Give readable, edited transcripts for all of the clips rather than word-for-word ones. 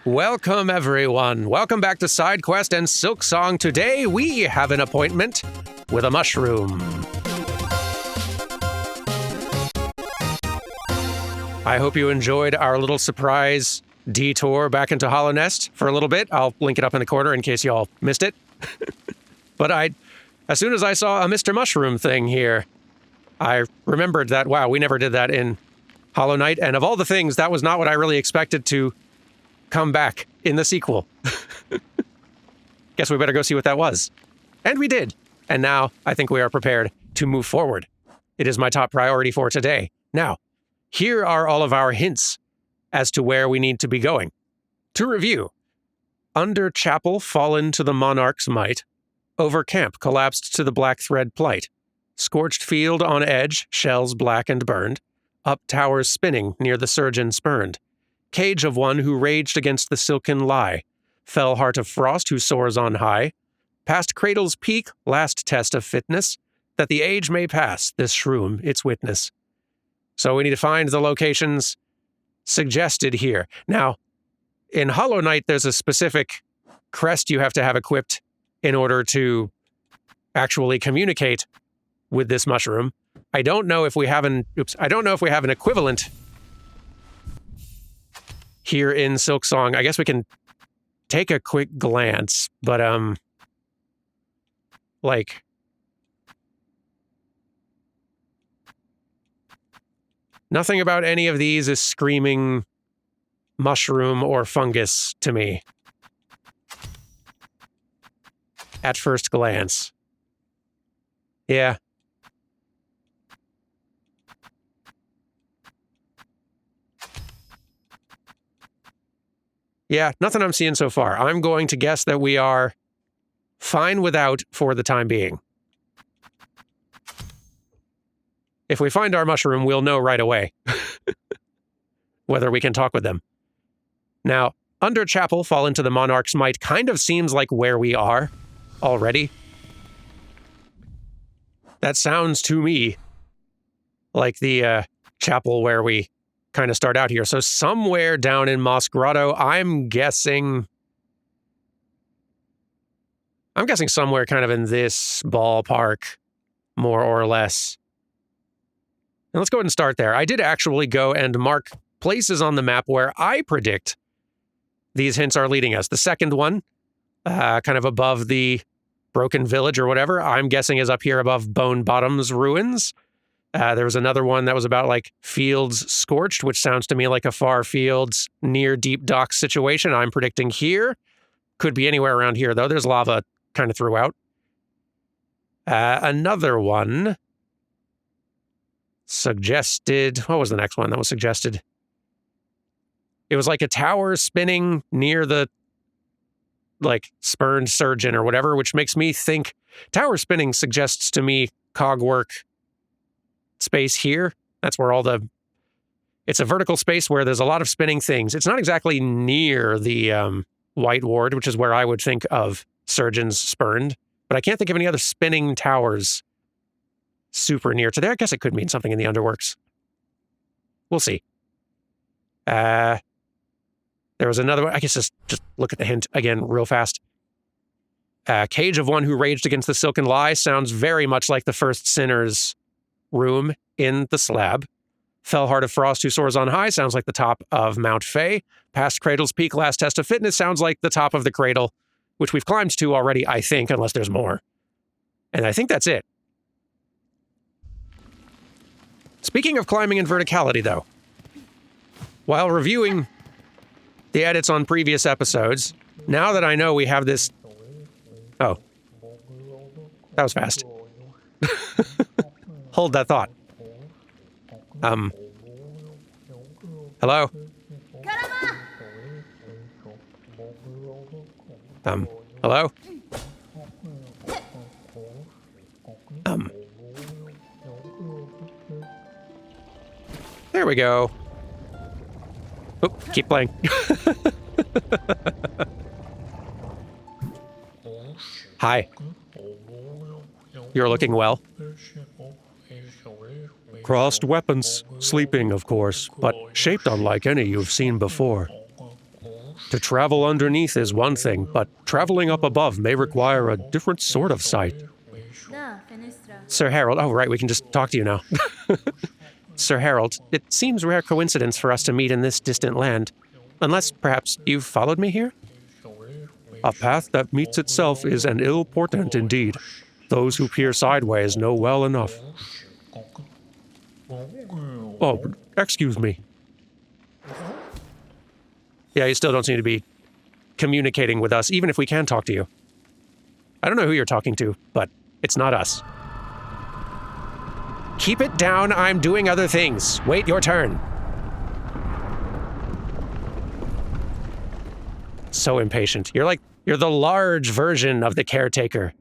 Welcome, everyone. Welcome back to SideQuest and Silksong. Today, we have an appointment with a mushroom. I hope you enjoyed our little surprise detour back into Hollow Nest for a little bit. I'll link it up in the corner in case y'all missed it. But as soon as I saw a Mr. Mushroom thing here, I remembered that, wow, we never did that in Hollow Knight. And of all the things, that was not what I really expected to come back in the sequel. Guess we better go see what that was. And we did. And now I think we are prepared to move forward. It is my top priority for today. Now, here are all of our hints as to where we need to be going. To review, under chapel fallen to the monarch's might, over camp collapsed to the black thread plight, scorched field on edge, shells black and burned, up towers spinning near the surgeon spurned, cage of one who raged against the silken lie, fell heart of frost who soars on high, past cradle's peak, last test of fitness, that the age may pass, this shroom its witness. So we need to find the locations suggested here. Now, in Hollow Knight, there's a specific crest you have to have equipped in order to actually communicate with this mushroom. I don't know if we have an equivalent here in Silksong. I guess we can take a quick glance, but nothing about any of these is screaming mushroom or fungus to me at first glance. Yeah. Yeah, nothing I'm seeing so far. I'm going to guess that we are fine without for the time being. If we find our mushroom, we'll know right away whether we can talk with them. Now, under chapel, fall into the monarch's might kind of seems like where we are already. That sounds to me like the chapel where we kind of start out here. So somewhere down in Moss Grotto, I'm guessing somewhere kind of in this ballpark, more or less. And let's go ahead and start there. I did actually go and mark places on the map where I predict these hints are leading us. The second one, kind of above the Broken Village or whatever, I'm guessing is up here above Bone Bottom's ruins. There was another one that was about like fields scorched, which sounds to me like a far fields near deep docks situation. I'm predicting here. Could be anywhere around here, though. There's lava kind of throughout. Another one suggested... What was the next one that was suggested? It was like a tower spinning near the like spurned surgeon or whatever, which makes me think tower spinning suggests to me cogwork space here. That's where it's a vertical space where there's a lot of spinning things. It's not exactly near the White Ward, which is where I would think of Surgeon's Spurned, but I can't think of any other spinning towers super near to there. I guess it could mean something in the Underworks. We'll see. There was another one. I guess just look at the hint again real fast. Cage of one who raged against the silken lie sounds very much like the first sinner's room in the slab. Fell heart of frost who soars on high sounds like the top of Mount Fay. Past cradle's peak, last test of fitness sounds like the top of the cradle, which we've climbed to already, I think, unless there's more. And I think that's it. Speaking of climbing and verticality, though, while reviewing the edits on previous episodes, now that I know we have this... Oh. That was fast. Hold that thought. Hello? Hello? There we go. Oh, keep playing. Hi. You're looking well. Crossed weapons, sleeping, of course, but shaped unlike any you've seen before. To travel underneath is one thing, but traveling up above may require a different sort of sight. Sir Harold, oh right, we can just talk to you now. Sir Harold, it seems rare coincidence for us to meet in this distant land. Unless, perhaps, you've followed me here? A path that meets itself is an ill portent indeed. Those who peer sideways know well enough. Oh, excuse me. Yeah, you still don't seem to be communicating with us, even if we can talk to you. I don't know who you're talking to, but it's not us. Keep it down, I'm doing other things. Wait your turn. So impatient. You're the large version of the caretaker.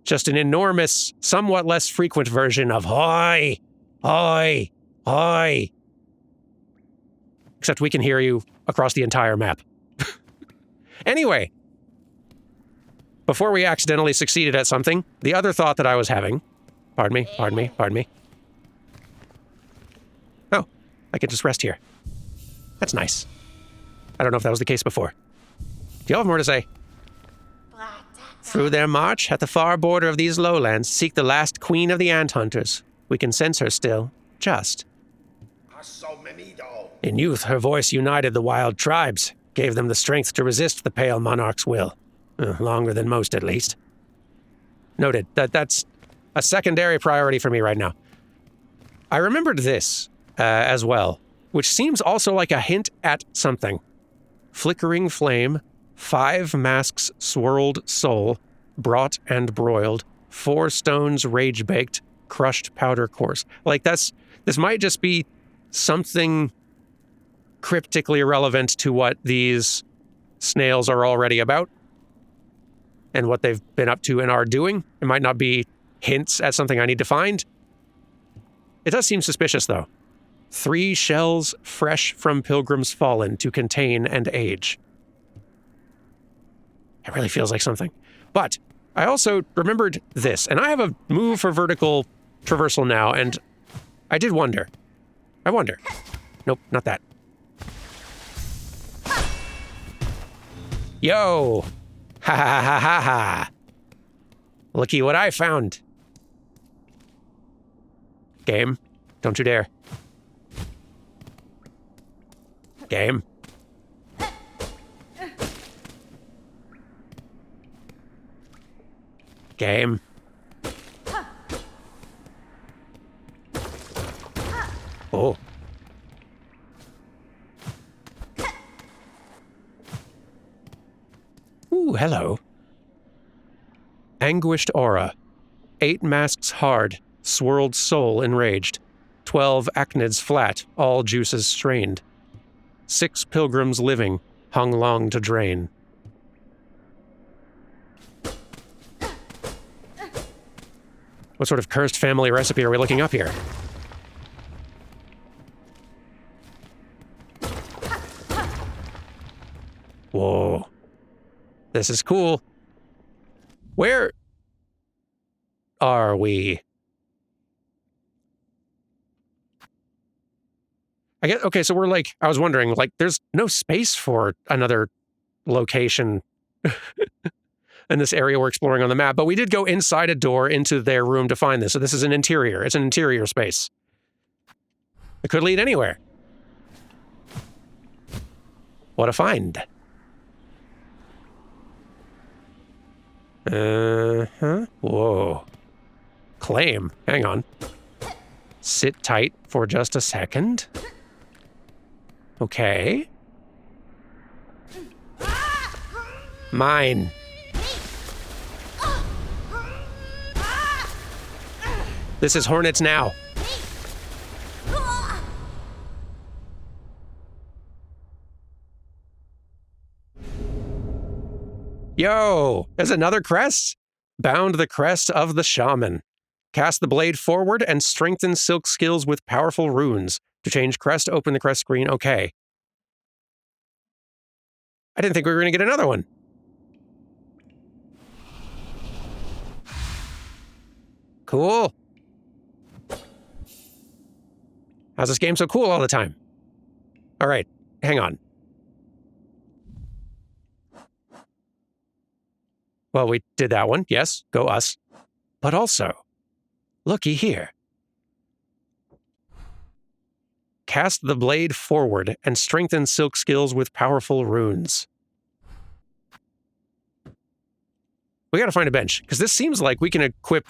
Just an enormous, somewhat less frequent version of hoi, hoi, hoi. Except we can hear you across the entire map. Anyway, before we accidentally succeeded at something, the other thought that I was having... Pardon me. Oh, I can just rest here. That's nice. I don't know if that was the case before. Do y'all have more to say? Through their march, at the far border of these lowlands, seek the last queen of the ant hunters. We can sense her still. Just. In youth, her voice united the wild tribes, gave them the strength to resist the pale monarch's will. Longer than most, at least. Noted. That's a secondary priority for me right now. I remembered this as well, which seems also like a hint at something. Flickering flame, 5 masks swirled soul, brought and broiled, 4 stones rage-baked, crushed powder course. Like this might just be something cryptically relevant to what these snails are already about and what they've been up to and are doing. It might not be hints at something I need to find. It does seem suspicious, though. 3 shells fresh from pilgrims fallen to contain and age. It really feels like something. But I also remembered this, and I have a move for vertical traversal now, and I did wonder. I wonder. Nope, not that. Yo! Ha ha ha ha ha! Looky what I found. Game, don't you dare. Game. Game. Oh. Ooh, hello. Anguished aura. 8 masks hard, swirled soul enraged. 12 acnids flat, all juices strained. 6 pilgrims living, hung long to drain. What sort of cursed family recipe are we looking up here? Whoa. This is cool. Where are we? Okay, so we're like, I was wondering, like, there's no space for another location in this area we're exploring on the map, but we did go inside a door into their room to find this, so this is an interior. It's an interior space. It could lead anywhere. What a find. Whoa. Claim. Hang on. Sit tight for just a second. Okay. Mine. This is Hornets now. Yo, there's another crest? Bound the crest of the shaman. Cast the blade forward and strengthen silk skills with powerful runes. To change crest, open the crest screen. Okay. I didn't think we were going to get another one. Cool. How's this game so cool all the time? All right, hang on. Well, we did that one. Yes, go us. But also, looky here. Cast the blade forward and strengthen silk skills with powerful runes. We gotta find a bench, because this seems like we can equip...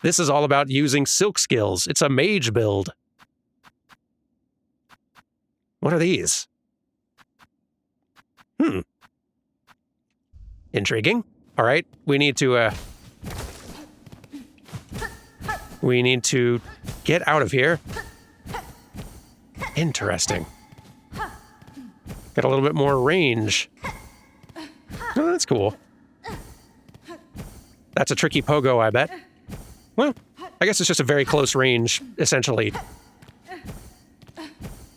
This is all about using silk skills. It's a mage build. What are these? Intriguing. All right, we need to get out of here. Interesting. Got a little bit more range. Oh, that's cool. That's a tricky pogo, I bet. Well, I guess it's just a very close range, essentially.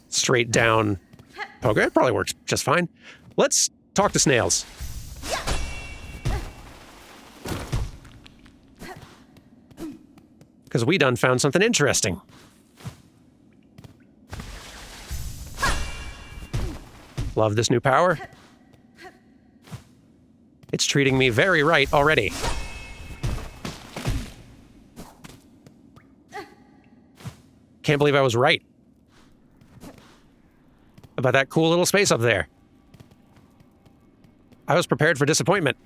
Straight down pogo. It probably works just fine. Let's talk to snails. Because we done found something interesting. Love this new power. It's treating me very right already. Can't believe I was right about that cool little space up there. I was prepared for disappointment.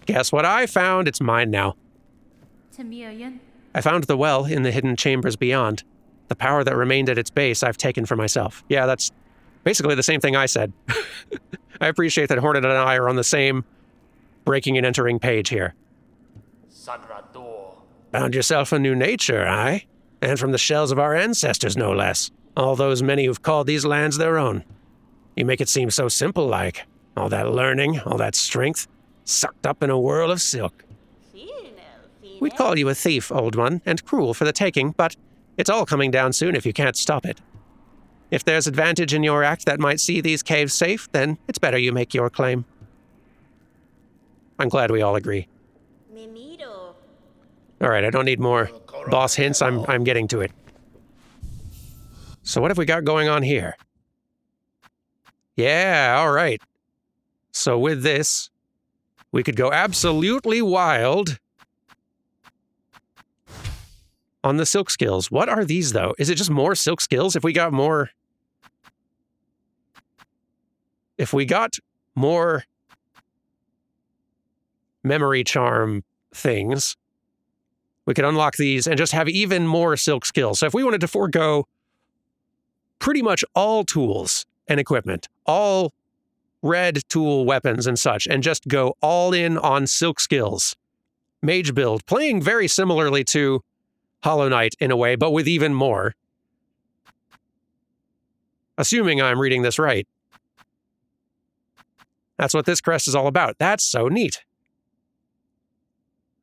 Guess what I found? It's mine now. I found the well in the hidden chambers beyond. The power that remained at its base I've taken for myself. Yeah, that's basically the same thing I said. I appreciate that Hornet and I are on the same breaking and entering page here. Found yourself a new nature, aye? And from the shells of our ancestors, no less. All those many who've called these lands their own. You make it seem so simple-like. All that learning, all that strength, sucked up in a whirl of silk. We'd call you a thief, old one, and cruel for the taking, but it's all coming down soon if you can't stop it. If there's advantage in your act that might see these caves safe, then it's better you make your claim. I'm glad we all agree. All right, I don't need more boss hints. I'm getting to it. So what have we got going on here? Yeah, all right. So with this, we could go absolutely wild on the silk skills. What are these, though? Is it just more silk skills? If we got more memory charm things, we could unlock these and just have even more silk skills. So if we wanted to forego pretty much all tools and equipment, all red tool weapons and such, and just go all in on silk skills, mage build, playing very similarly to Hollow Knight in a way, but with even more. Assuming I'm reading this right. That's what this crest is all about. That's so neat.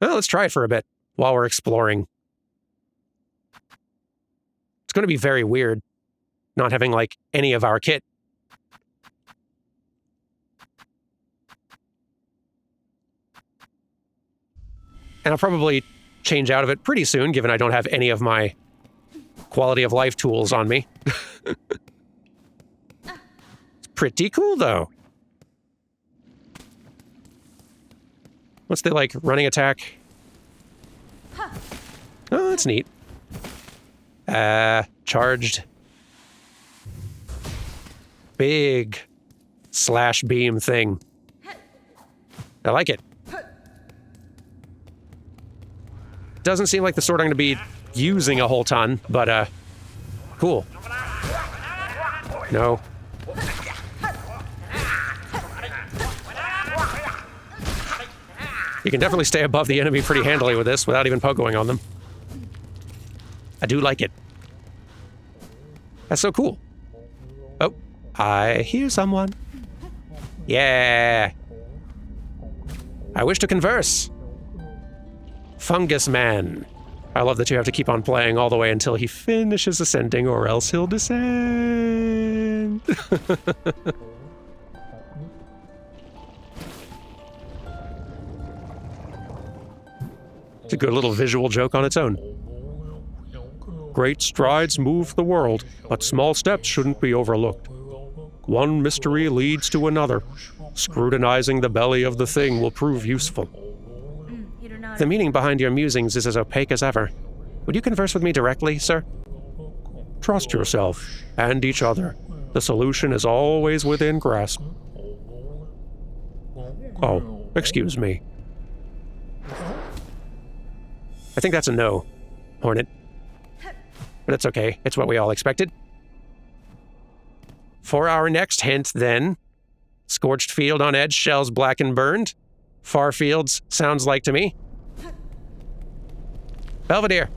Well, let's try it for a bit while we're exploring. It's going to be very weird not having, like, any of our kit. And I'll probably change out of it pretty soon, given I don't have any of my quality of life tools on me. It's pretty cool, though. What's the, like, running attack? Oh, that's neat. Charged. Big slash beam thing. I like it. Doesn't seem like the sword I'm going to be using a whole ton, but, cool. No. You can definitely stay above the enemy pretty handily with this without even pogoing on them. I do like it. That's so cool. Oh, I hear someone. Yeah. I wish to converse. Fungus Man. I love that you have to keep on playing all the way until he finishes ascending, or else he'll descend. It's a good little visual joke on its own. Great strides move the world, but small steps shouldn't be overlooked. One mystery leads to another. Scrutinizing the belly of the thing will prove useful. The meaning behind your musings is as opaque as ever. Would you converse with me directly, sir? Trust yourself and each other. The solution is always within grasp. Oh, excuse me. I think that's a no, Hornet. But it's okay. It's what we all expected. For our next hint, then, scorched field on edge, shells black and burned. Far fields sounds like to me. Belvedere.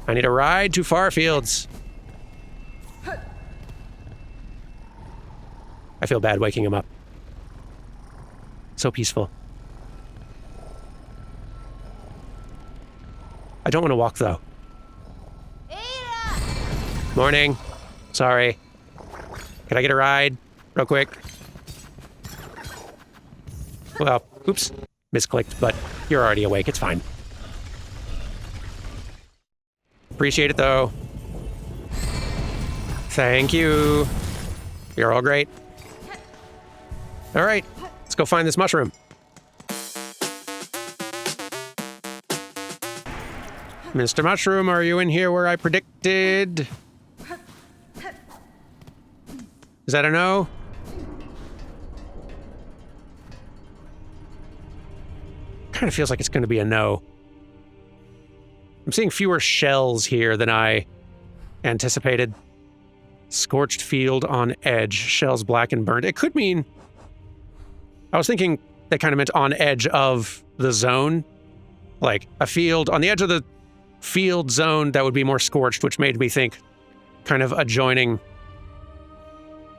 I need a ride to far fields. I feel bad waking him up. So peaceful. I don't want to walk, though. Morning. Sorry. Can I get a ride? Real quick. Well, oops. Misclicked, but you're already awake. It's fine. Appreciate it, though. Thank you. You're all great. All right. Let's go find this mushroom. Mr. Mushroom, are you in here where I predicted? Is that a no? Kind of feels like it's going to be a no. I'm seeing fewer shells here than I anticipated. Scorched field on edge, shells black and burned. It could mean... I was thinking that kind of meant on edge of the zone. Like a field, on the edge of the field zone that would be more scorched, which made me think kind of adjoining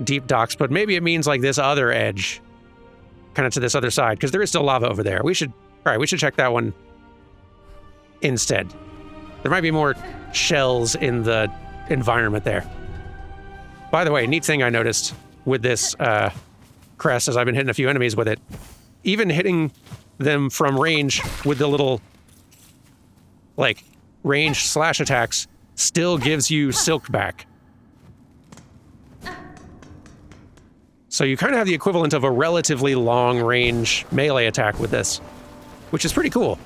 deep docks, but maybe it means like this other edge, kind of to this other side, because there is still lava over there. We should check that one instead. There might be more shells in the environment there. By the way, neat thing I noticed with this crest, as I've been hitting a few enemies with it, even hitting them from range with the little, like, range slash attacks still gives you silk back. So you kind of have the equivalent of a relatively long range melee attack with this, which is pretty cool.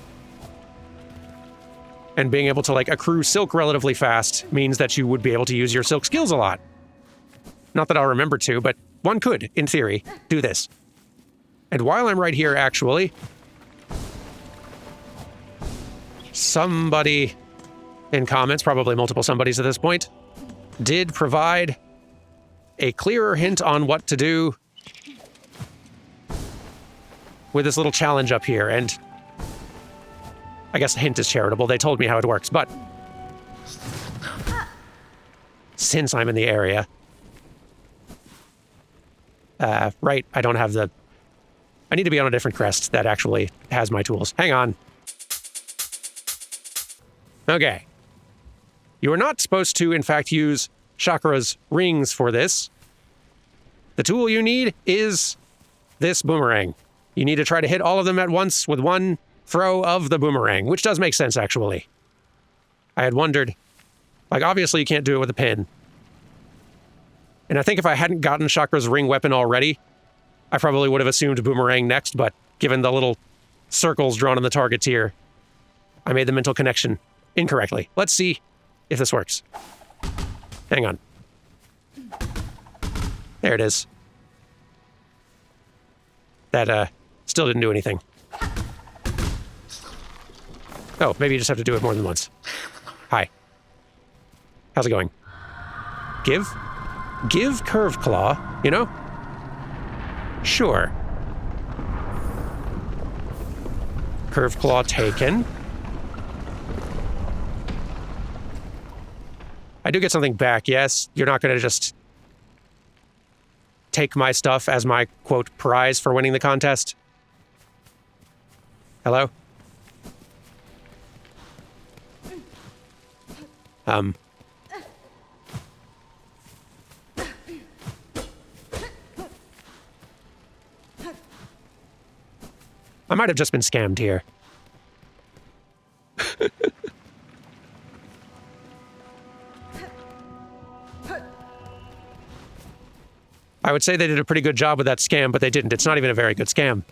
And being able to, like, accrue silk relatively fast means that you would be able to use your silk skills a lot. Not that I'll remember to, but one could, in theory, do this. And while I'm right here, actually, somebody in comments, probably multiple somebodies at this point, did provide a clearer hint on what to do with this little challenge up here. And I guess the hint is charitable. They told me how it works, but since I'm in the area, right, I don't have the... I need to be on a different crest that actually has my tools. Hang on. Okay. You are not supposed to, in fact, use Chakra's rings for this. The tool you need is this boomerang. You need to try to hit all of them at once with one throw of the boomerang, which does make sense, actually. I had wondered, like, obviously you can't do it with a pin. And I think if I hadn't gotten Chakra's ring weapon already, I probably would have assumed boomerang next, but given the little circles drawn on the targets here, I made the mental connection incorrectly. Let's see if this works. Hang on. There it is. That, still didn't do anything. Oh, maybe you just have to do it more than once. Hi. How's it going? Give Curve Claw, you know? Sure. Curve Claw taken. I do get something back, yes. You're not going to just take my stuff as my, quote, prize for winning the contest. Hello? I might have just been scammed here. I would say they did a pretty good job with that scam, but they didn't. It's not even a very good scam.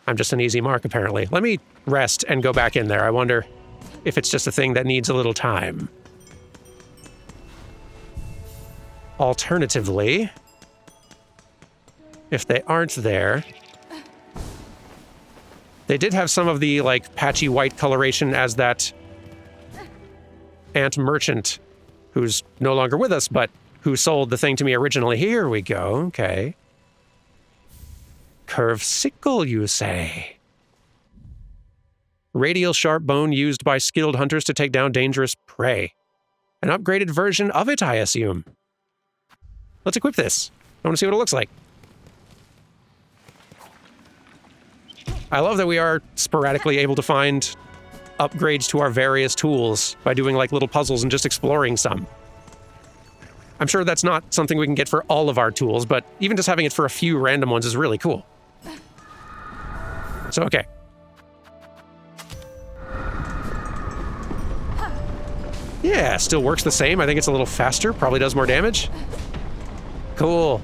I'm just an easy mark, apparently. Let me rest and go back in there. I wonder if it's just a thing that needs a little time. Alternatively, if they aren't there, they did have some of the, like, patchy white coloration as that ant merchant who's no longer with us, but who sold the thing to me originally. Here we go, okay. Curved sickle, you say? Radial sharp bone used by skilled hunters to take down dangerous prey. An upgraded version of it, I assume. Let's equip this. I want to see what it looks like. I love that we are sporadically able to find upgrades to our various tools by doing like little puzzles and just exploring some. I'm sure that's not something we can get for all of our tools, but even just having it for a few random ones is really cool. So, okay. Yeah, still works the same. I think it's a little faster, probably does more damage. Cool.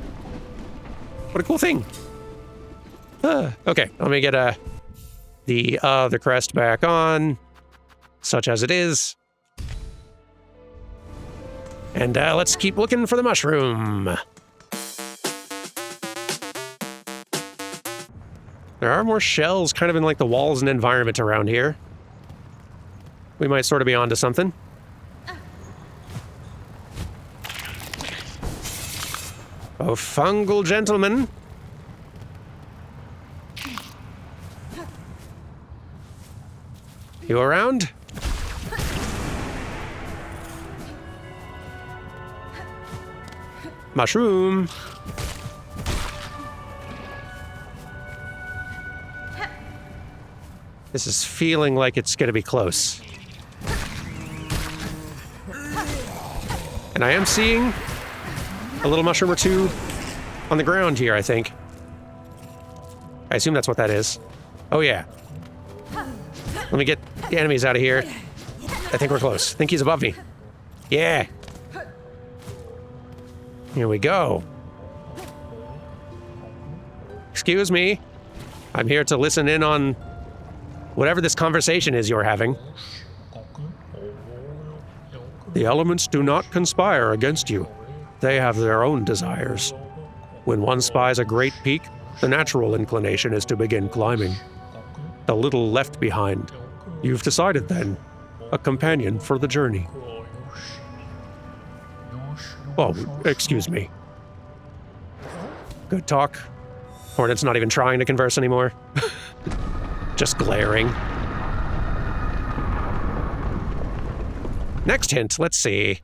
What a cool thing. Okay, let me get the other crest back on, such as it is. And let's keep looking for the mushroom. There are more shells kind of in like the walls and environment around here. We might sort of be onto something. Oh, fungal gentleman. You around? Mushroom. This is feeling like it's gonna be close. And I am seeing a little mushroom or two on the ground here, I think. I assume that's what that is. Oh yeah. Let me get the enemies out of here. I think we're close. I think he's above me. Yeah. Here we go. Excuse me. I'm here to listen in on whatever this conversation is you're having. The elements do not conspire against you. They have their own desires. When one spies a great peak, the natural inclination is to begin climbing. A little left behind. You've decided then, a companion for the journey. Oh, excuse me. Good talk. Hornet's not even trying to converse anymore. Just glaring. Next hint, let's see.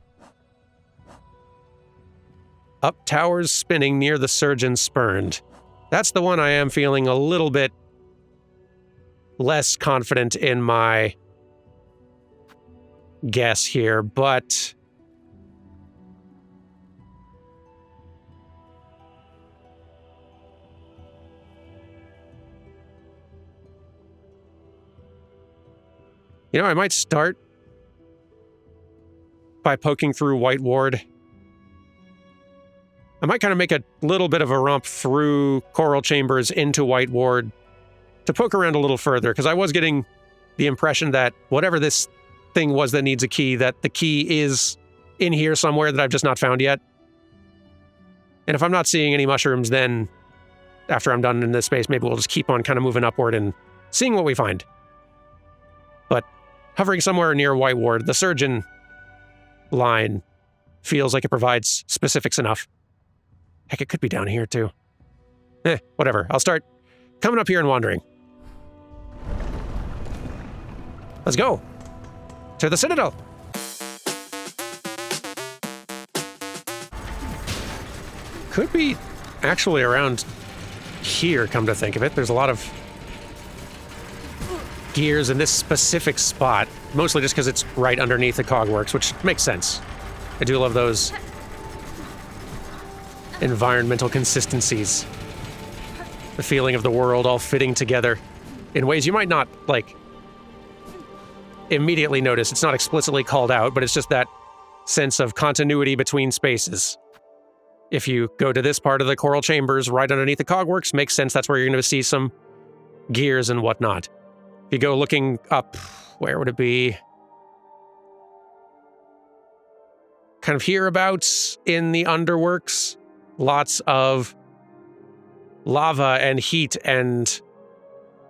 Up towers spinning near the surgeon spurned. That's the one I am feeling a little bit less confident in my guess here, but you know, I might start by poking through White Ward. I might kind of make a little bit of a romp through Coral Chambers into White Ward to poke around a little further, because I was getting the impression that whatever this thing was that needs a key, that the key is in here somewhere that I've just not found yet. And if I'm not seeing any mushrooms, then after I'm done in this space, maybe we'll just keep on kind of moving upward and seeing what we find. But hovering somewhere near White Ward, the surgeon line feels like it provides specifics enough. Heck, it could be down here too. Whatever. I'll start coming up here and wandering. Let's go. To the Citadel. Could be actually around here, come to think of it. There's a lot of gears in this specific spot, mostly just because it's right underneath the cogworks, which makes sense. I do love those environmental consistencies. The feeling of the world all fitting together in ways you might not, like, immediately notice. It's not explicitly called out, but it's just that sense of continuity between spaces. if you go to this part of the coral chambers right underneath the cogworks, makes sense. That's where you're going to see some gears and whatnot. If you go looking up, where would it be? Kind of hereabouts in the underworks, lots of lava and heat and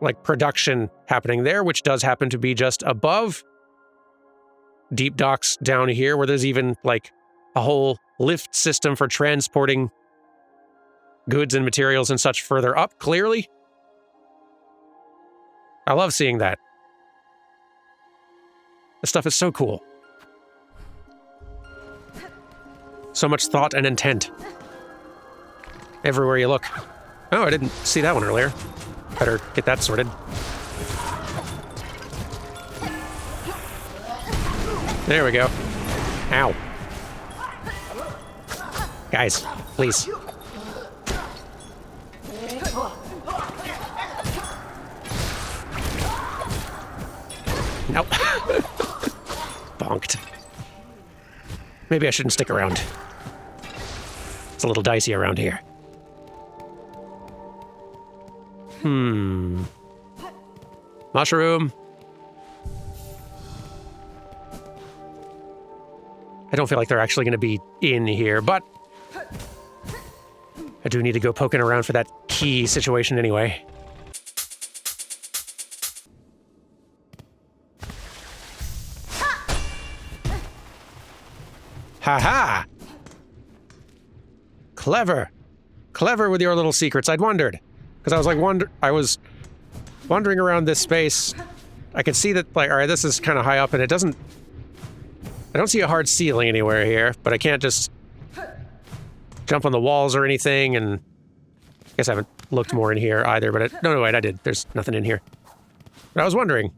like production happening there, which does happen to be just above deep docks down here, where there's even like a whole lift system for transporting goods and materials and such further up, clearly. I love seeing that. This stuff is so cool. So much thought and intent. Everywhere you look. Oh, I didn't see that one earlier. Better get that sorted. There we go. Ow. Guys, please. Nope. Bonked. Maybe I shouldn't stick around. It's a little dicey around here. Mushroom. I don't feel like they're actually going to be in here, but I do need to go poking around for that key situation anyway. Ha-ha! Clever. Clever with your little secrets. I'd wondered. Because I was like, I was wandering around this space. I could see that, like, all right, this is kind of high up, and I don't see a hard ceiling anywhere here, but I can't just jump on the walls or anything, and I guess I haven't looked more in here either, but no, wait, I did. There's nothing in here. But I was wondering.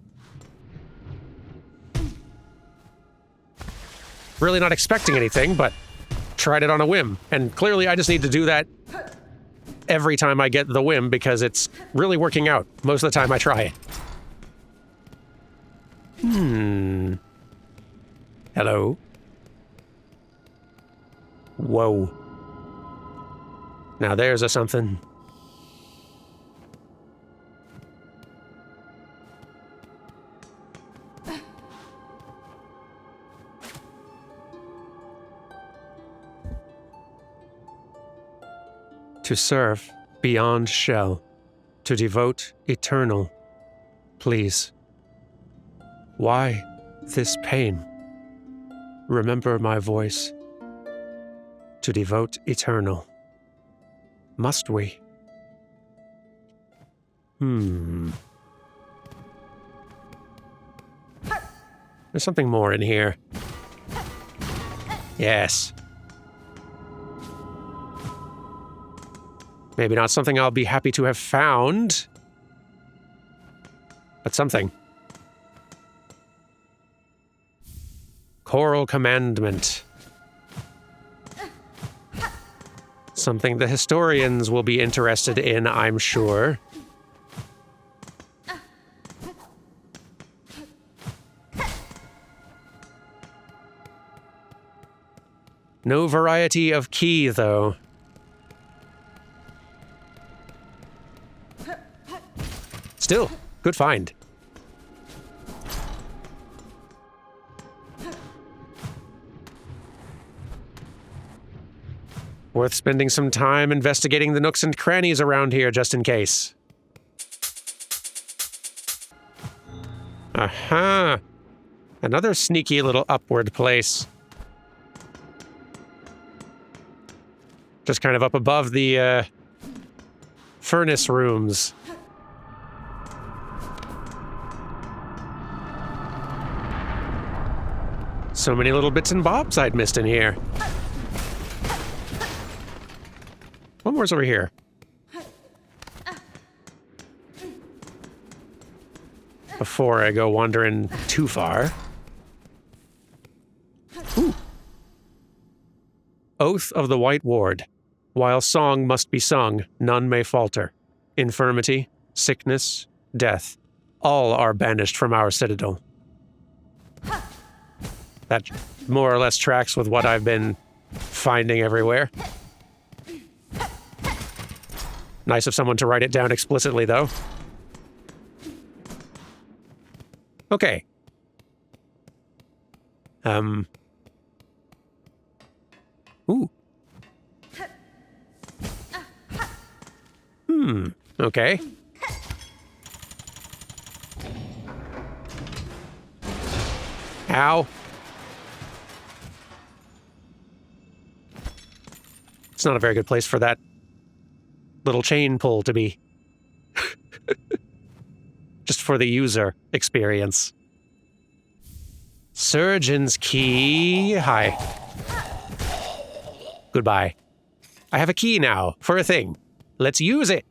Really not expecting anything, but tried it on a whim. And clearly I just need to do that every time I get the whim because it's really working out most of the time I try it. Hello? Whoa. Now there's a something. To serve beyond shell, to devote eternal. Please. Why this pain? Remember my voice. To devote eternal. Must we? There's something more in here. Yes. Maybe not something I'll be happy to have found, but something. Choral commandment. Something the historians will be interested in, I'm sure. No variety of key, though. Still, good find. Worth spending some time investigating the nooks and crannies around here, just in case. Aha! Another sneaky little upward place. Just kind of up above the, furnace rooms. So many little bits and bobs I'd missed in here. One more's over here. Before I go wandering too far. Ooh. Oath of the White Ward. While song must be sung, none may falter. Infirmity, sickness, death, all are banished from our citadel. That more or less tracks with what I've been finding everywhere. Nice of someone to write it down explicitly, though. Okay. Ooh. Okay. Ow. It's not a very good place for that little chain pull to be. Just for the user experience. Surgeon's key. Hi. Goodbye. I have a key now for a thing. Let's use it.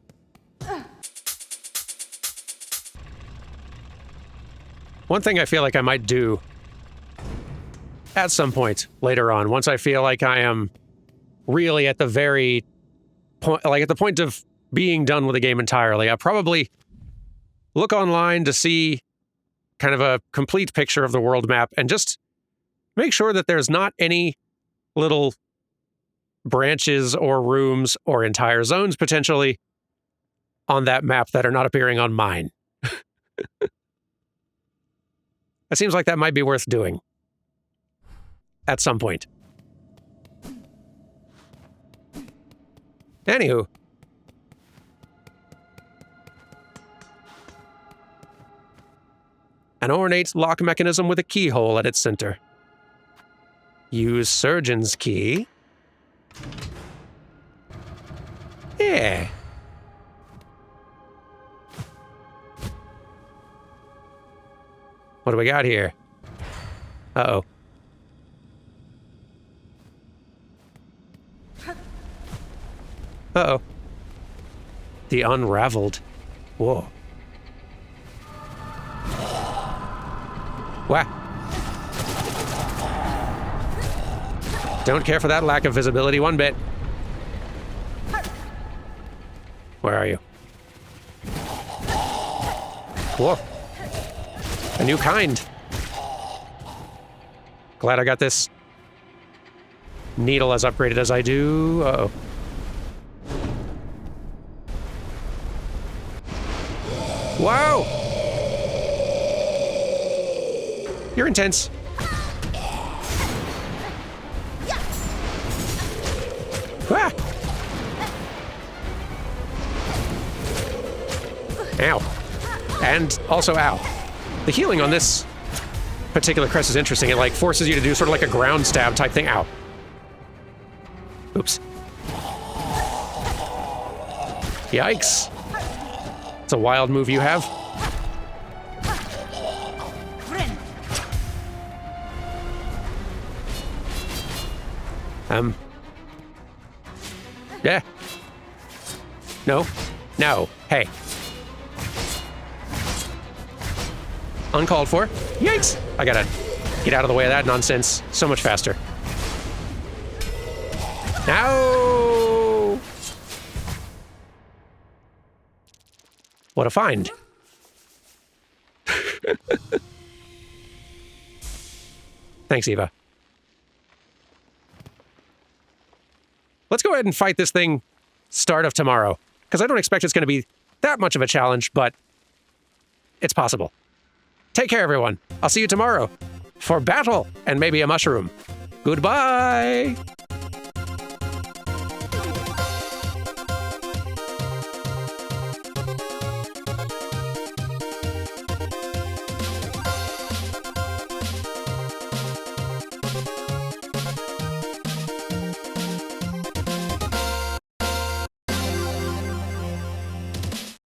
One thing I feel like I might do at some point later on, once I feel like I am really at the very point, like at the point of being done with the game entirely, I'll probably look online to see kind of a complete picture of the world map and just make sure that there's not any little branches or rooms or entire zones potentially on that map that are not appearing on mine. It seems like that might be worth doing at some point. Anywho. An ornate lock mechanism with a keyhole at its center. Use surgeon's key. Yeah. What do we got here? Uh-oh. Uh-oh. The unraveled. Whoa. Wow. Don't care for that lack of visibility one bit. Where are you? Whoa. A new kind. Glad I got this needle as upgraded as I do. Uh-oh. Wow! You're intense. Ah! Ow. And also ow. The healing on this particular crest is interesting. It like forces you to do sort of like a ground stab type thing. Ow. Oops. Yikes. It's a wild move you have. Yeah. No. No. Hey. Uncalled for. Yikes! I gotta get out of the way of that nonsense so much faster. No! What a find. Thanks, Eva. Let's go ahead and fight this thing start of tomorrow, because I don't expect it's going to be that much of a challenge, but it's possible. Take care, everyone. I'll see you tomorrow for battle and maybe a mushroom. Goodbye!